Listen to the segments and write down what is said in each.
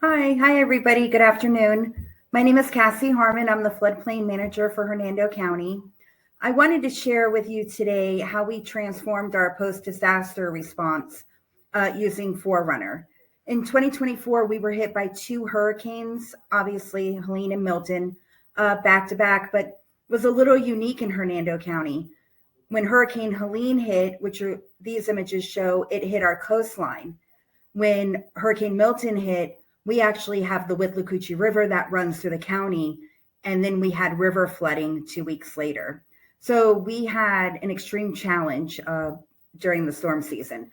Hi everybody. Good afternoon. My name is Cassie Harmon. I'm the floodplain manager for Hernando County. I wanted to share with you today how we transformed our post-disaster response using Forerunner. In 2024, we were hit by two hurricanes, obviously Helene and Milton, back to back, but it was a little unique in Hernando County. When Hurricane Helene hit, which these images show, it hit our coastline. When Hurricane Milton hit, we actually have the Withlacoochee River that runs through the county, and then we had river flooding 2 weeks later. So we had an extreme challenge during the storm season.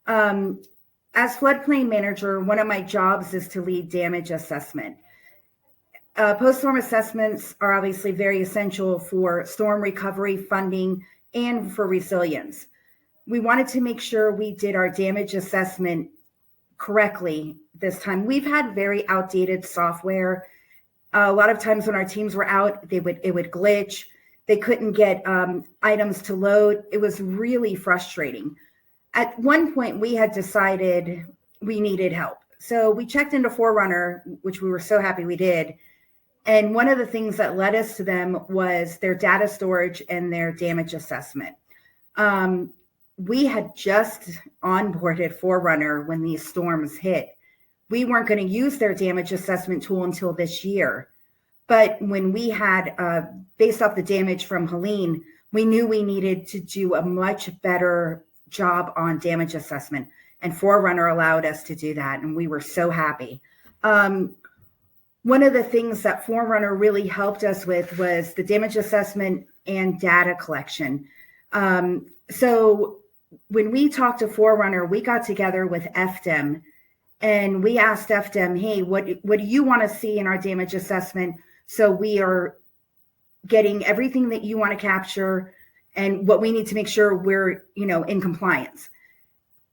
As floodplain manager, one of my jobs is to lead damage assessment. Post-storm assessments are obviously very essential for storm recovery funding and for resilience. We wanted to make sure we did our damage assessment correctly this time. We've had very outdated software. A lot of times when our teams were out, it would glitch. They couldn't get items to load. It was really frustrating. At one point, we had decided we needed help. So we checked into Forerunner, which we were so happy we did. And one of the things that led us to them was their data storage and their damage assessment. We had just onboarded Forerunner when these storms hit. We weren't going to use their damage assessment tool until this year. But when we had, based off the damage from Helene, we knew we needed to do a much better job on damage assessment. And Forerunner allowed us to do that. And we were so happy. One of the things that Forerunner really helped us with was the damage assessment and data collection. So when we talked to Forerunner, we got together with FDEM and we asked FDEM, hey, what do you want to see in our damage assessment? So we are getting everything that you want to capture and what we need to make sure we're, in compliance.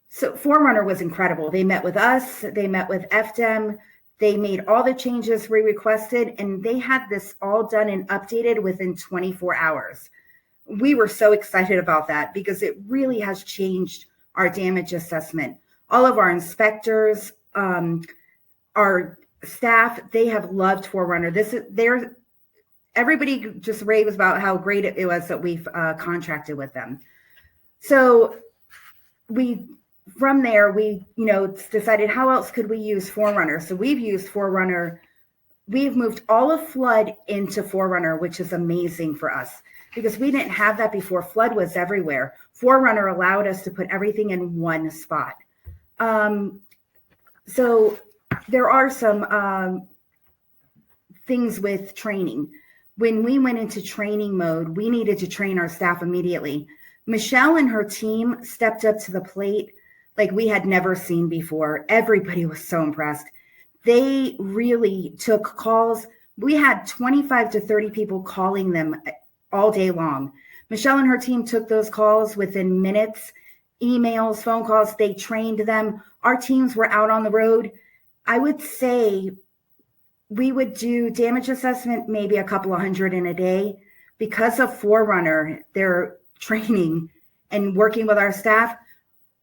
So Forerunner was incredible. They met with us, they met with FDEM, they made all the changes we requested, and they had this all done and updated within 24 hours. We were so excited about that because it really has changed our damage assessment. All of our inspectors, our staff, they have loved Forerunner. Everybody just raves about how great it was that we've contracted with them. So from there, we decided how else could we use Forerunner. So we've used Forerunner. We've moved all of flood into Forerunner, which is amazing for us because we didn't have that before. Flood was everywhere. Forerunner allowed us to put everything in one spot. So there are some things with training. When we went into training mode, we needed to train our staff immediately. Michelle and her team stepped up to the plate like we had never seen before. Everybody was so impressed. They really took calls. We had 25 to 30 people calling them all day long. Michelle and her team took those calls within minutes, emails, phone calls. They trained them. Our teams were out on the road. I would say we would do damage assessment, maybe a couple of hundred in a day. Because of Forerunner, their training and working with our staff,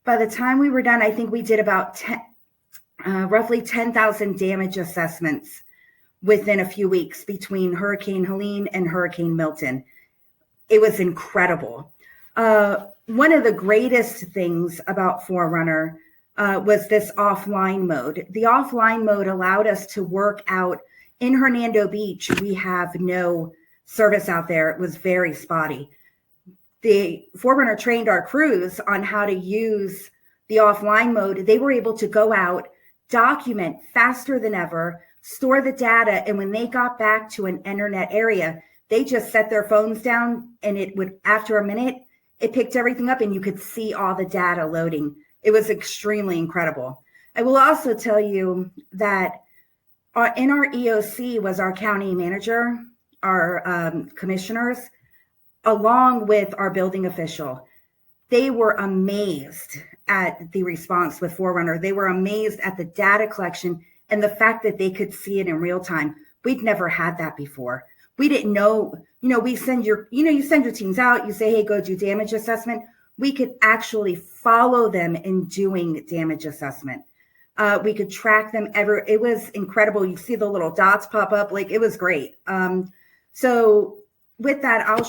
by the time we were done, I think we did about roughly 10,000 damage assessments within a few weeks between Hurricane Helene and Hurricane Milton. It was incredible. One of the greatest things about Forerunner was this offline mode. The offline mode allowed us to work out in Hernando Beach. We have no service out there. It was very spotty. The Forerunner trained our crews on how to use the offline mode. They were able to go out, document faster than ever, store the data, and when they got back to an internet area, they just set their phones down and it would, after a minute, it picked everything up and you could see all the data loading. It was extremely incredible. I will also tell you that in our EOC was our county manager, our commissioners, along with our building official. They were amazed at the response with Forerunner. They were amazed at the data collection and the fact that they could see it in real time. We'd never had that before. We didn't know, we send you send your teams out, you say, hey, go do damage assessment. We could actually follow them in doing damage assessment. We could track them ever. It was incredible. You see the little dots pop up. Like, it was great. So with that, I'd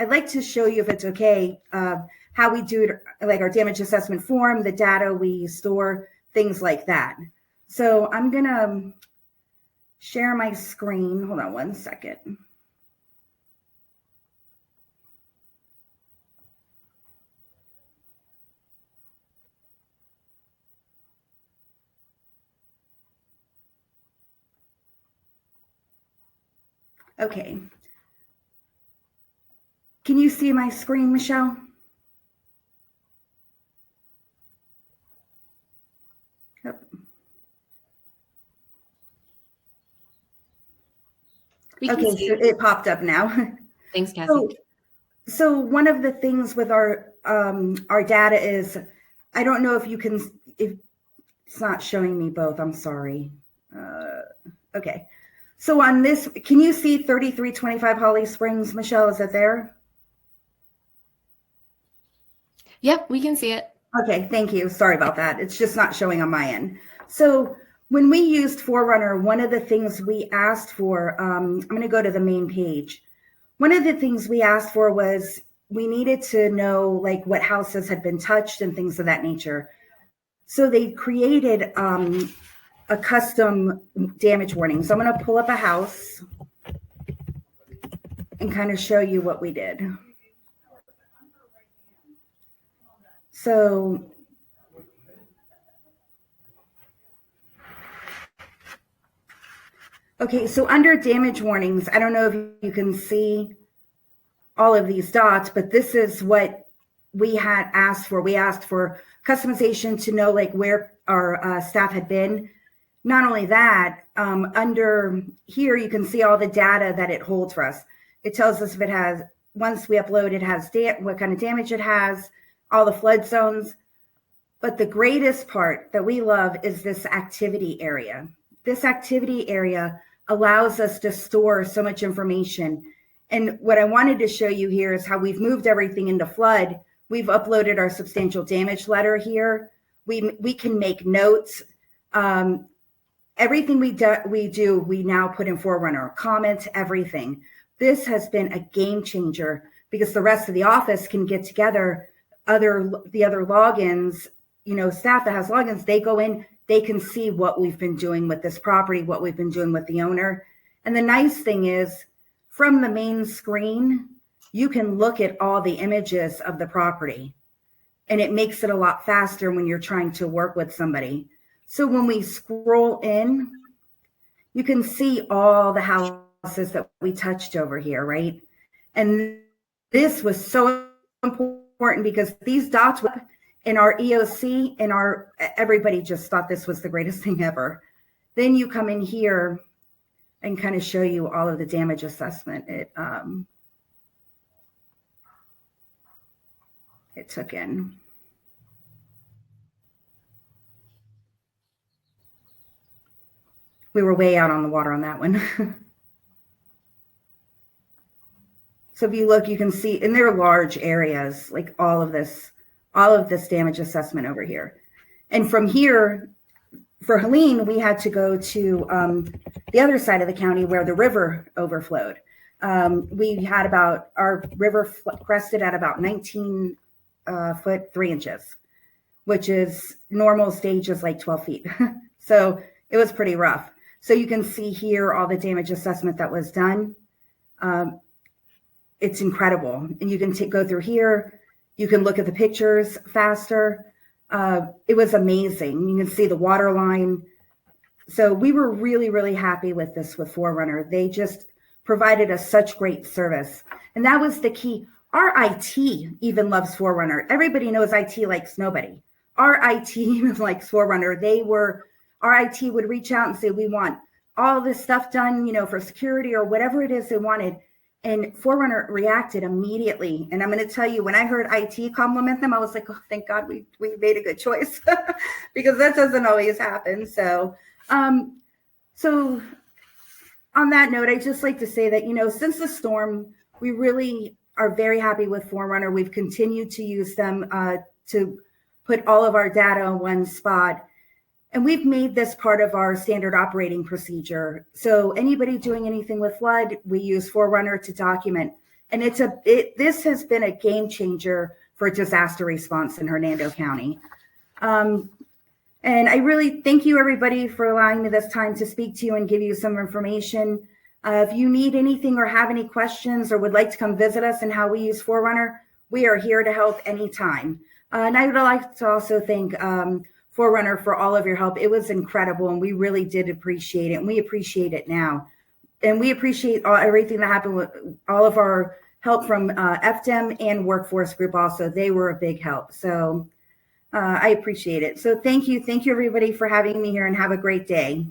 like to show you, if it's okay, how we do it, like our damage assessment form, the data we store, things like that. So I'm going to share my screen. Hold on one second. Okay. Can you see my screen, Michelle? Yep. Okay, so it popped up now. Thanks, Cassie. So one of the things with our data is, I don't know if it's not showing me both. I'm sorry. Okay. So on this, can you see 3325 Holly Springs, Michelle? Is it there? Yep, we can see it. Okay, thank you. Sorry about that. It's just not showing on my end. So when we used Forerunner, one of the things we asked for, I'm going to go to the main page. One of the things we asked for was we needed to know like what houses had been touched and things of that nature. So they created a custom damage warning. So I'm going to pull up a house and kind of show you what we did. So okay, so under damage warnings, I don't know if you can see all of these dots, but this is what we had asked for. We asked for customization to know like where our staff had been. Not only that, under here, you can see all the data that it holds for us. It tells us if it has, once we upload, it has what kind of damage it has, all the flood zones. But the greatest part that we love is this activity area. This activity area allows us to store so much information. And what I wanted to show you here is how we've moved everything into flood. We've uploaded our substantial damage letter here. We can make notes. Everything we do, we now put in Forerunner, comment, everything. This has been a game changer because the rest of the office can get together, the other logins, staff that has logins, they go in, they can see what we've been doing with this property, what we've been doing with the owner. And the nice thing is, from the main screen, you can look at all the images of the property, and it makes it a lot faster when you're trying to work with somebody. So when we scroll in, you can see all the houses that we touched over here, right? And this was so important because these dots in our EOC and everybody just thought this was the greatest thing ever. Then you come in here and kind of show you all of the damage assessment it took in. We were way out on the water on that one. So if you look, you can see, and they're large areas, like all of this damage assessment over here. And from here, for Helene, we had to go to the other side of the county where the river overflowed. We had our river crested at about 19 foot 3 inches, which is normal stage is like 12 feet. So it was pretty rough. So you can see here all the damage assessment that was done. It's incredible. And you can go through here. You can look at the pictures faster. It was amazing. You can see the water line. So we were really, really happy with this with Forerunner. They just provided us such great service. And that was the key. Our IT even loves Forerunner. Everybody knows IT likes nobody. Our IT even likes Forerunner. Our IT would reach out and say, we want all this stuff done, for security or whatever it is they wanted. And Forerunner reacted immediately. And I'm going to tell you, when I heard IT compliment them, I was like, oh, thank God we made a good choice because that doesn't always happen. So on that note, I'd just like to say that, since the storm, we really are very happy with Forerunner. We've continued to use them to put all of our data in one spot. And we've made this part of our standard operating procedure. So anybody doing anything with flood, we use Forerunner to document. And this has been a game changer for disaster response in Hernando County. And I really thank you, everybody, for allowing me this time to speak to you and give you some information. If you need anything or have any questions or would like to come visit us and how we use Forerunner, we are here to help anytime. And I would like to also thank Forerunner for all of your help. It was incredible, and we really did appreciate it, and we appreciate it now. And we appreciate everything that happened with all of our help from FDEM and Workforce Group also. They were a big help. So I appreciate it. So thank you. Thank you, everybody, for having me here, and have a great day.